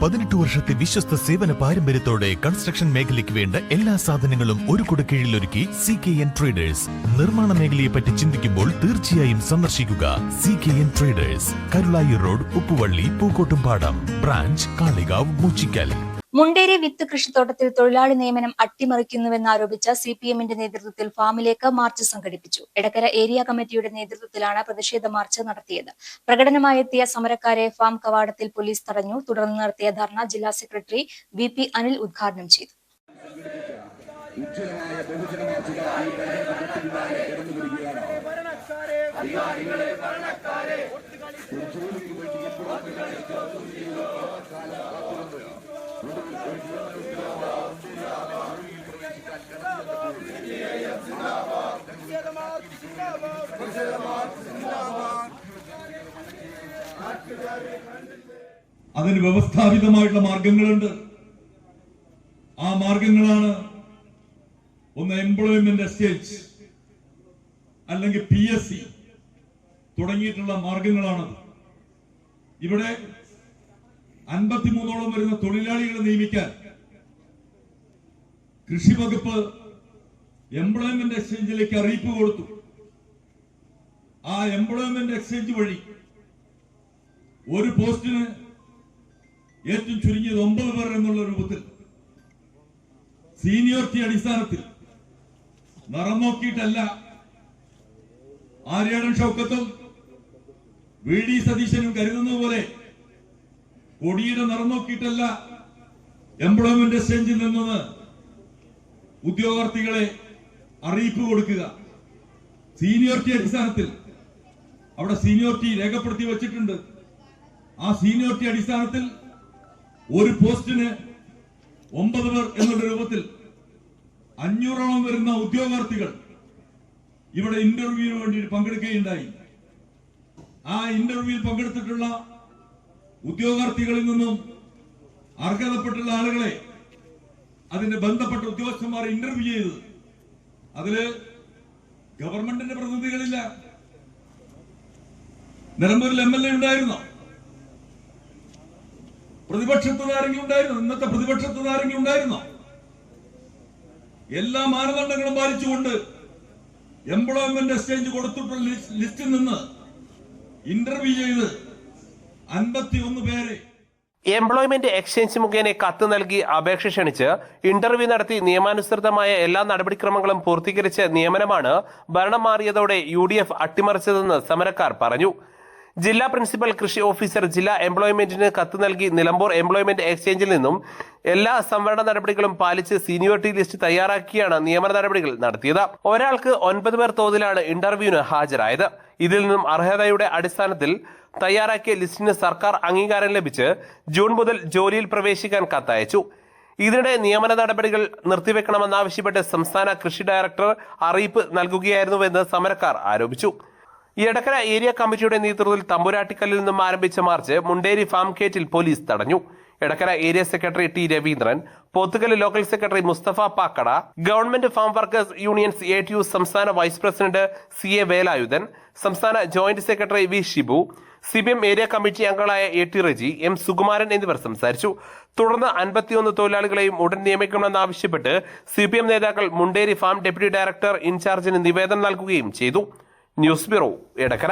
18 വർഷത്തെ വിശ്വസ്ത സേവന പാരമ്പര്യത്തോടെ കൺസ്ട്രക്ഷൻ മേഖലയ്ക്ക് വേണ്ട എല്ലാ സാധനങ്ങളും ഒരു കുടക്കീഴിലൊരുക്കി CKN ട്രേഡേഴ്സ്. നിർമ്മാണ മേഖലയെ പറ്റി ചിന്തിക്കുമ്പോൾ തീർച്ചയായും സന്ദർശിക്കുക CKN traders, Karulai road, Uppuvalli, Pookkottumpadam. Branch Kalikavu, Moochikkal. Munderi വിത്ത് കൃഷിത്തോട്ടത്തിൽ തൊഴിലാളി നിയമനം അട്ടിമറിക്കുന്നുവെന്നാരോപിച്ച CPM-ന്റെ നേതൃത്വത്തിൽ ഫാമിലേക്ക് മാർച്ച് സംഘടിപ്പിച്ചു. എടക്കര ഏരിയ കമ്മിറ്റിയുടെ നേതൃത്വത്തിലാണ് പ്രതിഷേധ മാർച്ച് നടത്തിയത്. പ്രകടനമായെത്തിയ സമരക്കാരെ ഫാം കവാടത്തിൽ പോലീസ് തടഞ്ഞു. തുടർന്ന് നടത്തിയ ധർണ ജില്ലാ സെക്രട്ടറി VP അനിൽ ഉദ്ഘാടനം ചെയ്തു. അതിന് വ്യവസ്ഥാപിതമായിട്ടുള്ള മാർഗങ്ങളുണ്ട്. ആ മാർഗങ്ങളാണ് ഒന്ന് എംപ്ലോയ്മെന്റ് എക്സ്ചേഞ്ച് അല്ലെങ്കിൽ PSC തുടങ്ങിയിട്ടുള്ള മാർഗങ്ങളാണത്. ഇവിടെ 53ഓളം വരുന്ന തൊഴിലാളികളെ നിയമിക്കാൻ കൃഷി വകുപ്പ് എംപ്ലോയ്മെന്റ് എക്സ്ചേഞ്ചിലേക്ക് അറിയിപ്പ് കൊടുത്തു. ആ എംപ്ലോയ്മെന്റ് എക്സ്ചേഞ്ച് വഴി ഒരു പോസ്റ്റിന് ഏറ്റവും ചുരുങ്ങിയത് 9 പേർ എന്നുള്ള രൂപത്തിൽ സീനിയോറിറ്റി അടിസ്ഥാനത്തിൽ നിറം നോക്കിയിട്ടല്ല, ആര്യാടൻ ഷൗക്കത്തും VD സതീശനും കരുതുന്നത് പോലെ കൊടിയുടെ നിറം നോക്കിയിട്ടല്ല എംപ്ലോയ്മെന്റ് എക്സ്ചേഞ്ചിൽ നിന്ന് ഉദ്യോഗാർത്ഥികളെ അറിയിപ്പ് കൊടുക്കുക. സീനിയോറിറ്റി അടിസ്ഥാനത്തിൽ അവിടെ സീനിയോറിറ്റി രേഖപ്പെടുത്തി വച്ചിട്ടുണ്ട്. ആ സീനിയോറിറ്റി അടിസ്ഥാനത്തിൽ ഒരു പോസ്റ്റിന് 9 പേർ എന്നുള്ള രൂപത്തിൽ 500ഓളം വരുന്ന ഉദ്യോഗാർത്ഥികൾ ഇവിടെ ഇന്റർവ്യൂവിന് വേണ്ടി പങ്കെടുക്കുകയുണ്ടായി. ആ ഇന്റർവ്യൂവിൽ പങ്കെടുത്തിട്ടുള്ള ഉദ്യോഗാർത്ഥികളിൽ നിന്നും അർഹതപ്പെട്ടുള്ള ആളുകളെ അതിന്റെ ബന്ധപ്പെട്ട ഉദ്യോഗസ്ഥന്മാർ ഇന്റർവ്യൂ ചെയ്തു. അതില് ഗവൺമെന്റിന്റെ പ്രതിനിധികളില്ല. നിലമ്പൂരിൽ MLA ഉണ്ടായിരുന്നോ? പ്രതിപക്ഷത്ത് ആരെങ്കിലും ഉണ്ടായിരുന്നോ? ഇന്നത്തെ പ്രതിപക്ഷത്ത് ആരെങ്കിലും ഉണ്ടായിരുന്നോ? എല്ലാ മാനദണ്ഡങ്ങളും പാലിച്ചുകൊണ്ട് എംപ്ലോയ്മെന്റ് എക്സ്ചേഞ്ച് കൊടുത്തിട്ടുള്ള ലിസ്റ്റിൽ നിന്ന് ഇന്റർവ്യൂ ചെയ്ത് 51 പേരെ എംപ്ലോയ്മെന്റ് എക്സ്ചേഞ്ച് മുഖേന കത്ത് നൽകി അപേക്ഷ ക്ഷണിച്ച് ഇന്റർവ്യൂ നടത്തി നിയമാനുസൃതമായ എല്ലാ നടപടിക്രമങ്ങളും പൂർത്തീകരിച്ച നിയമനമാണ് ഭരണം മാറിയതോടെ UDF അട്ടിമറിച്ചതെന്ന് സമരക്കാർ പറഞ്ഞു. ജില്ലാ പ്രിൻസിപ്പൽ കൃഷി ഓഫീസർ ജില്ലാ എംപ്ലോയ്മെന്റിന് കത്ത് നൽകി നിലമ്പൂർ എംപ്ലോയ്മെന്റ് എക്സ്ചേഞ്ചിൽ നിന്നും എല്ലാ സംവരണ നടപടികളും പാലിച്ച് സീനിയോറിറ്റി ലിസ്റ്റ് തയ്യാറാക്കിയാണ് നിയമന നടപടികൾ നടത്തിയത്. ഒരാൾക്ക് 9 പേർ തോതിലാണ് ഇന്റർവ്യൂവിന് ഹാജരായത്. ഇതിൽ നിന്നും അർഹതയുടെ അടിസ്ഥാനത്തിൽ തയ്യാറാക്കിയ ലിസ്റ്റിന് സർക്കാർ അംഗീകാരം ലഭിച്ച് ജൂൺ മുതൽ ജോലിയിൽ പ്രവേശിക്കാൻ കത്തയച്ചു. ഇതിനിടെ നിയമന നടപടികൾ നിർത്തിവെക്കണമെന്നാവശ്യപ്പെട്ട് സംസ്ഥാന കൃഷി ഡയറക്ടർ അറിയിപ്പ് നൽകുകയായിരുന്നുവെന്ന് സമരക്കാർ ആരോപിച്ചു. എടക്കര ഏരിയ കമ്മിറ്റിയുടെ നേതൃത്വത്തിൽ തമ്പുരാട്ടിക്കല്ലിൽ നിന്നും ആരംഭിച്ച മാർച്ച് മുണ്ടേരി ഫാം ഗേറ്റിൽ പോലീസ് തടഞ്ഞു. Edakkara area secretary T. Raveendran, Pothukallu local secretary Musthafa Pakkada, government farm workers unions ATU സംസ്ഥാന വൈസ് പ്രസിഡന്റ് CA വേലായുധൻ, സംസ്ഥാന joint secretary V. Shibu, CPM area committee അംഗങ്ങളായ AT റജി, M. സുകുമാരൻ എന്നിവർ സംസാരിച്ചു. തുടർന്ന് 51 തൊഴിലാളികളെയും ഉടൻ നിയമിക്കണമെന്നാവശ്യപ്പെട്ട് CPM നേതാക്കൾ മുണ്ടേരി ഫാം ഡെപ്യൂട്ടി ഡയറക്ടർ ഇൻചാർജിന് നിവേദനം നൽകുകയും ചെയ്തു. News bureau, Edakkara.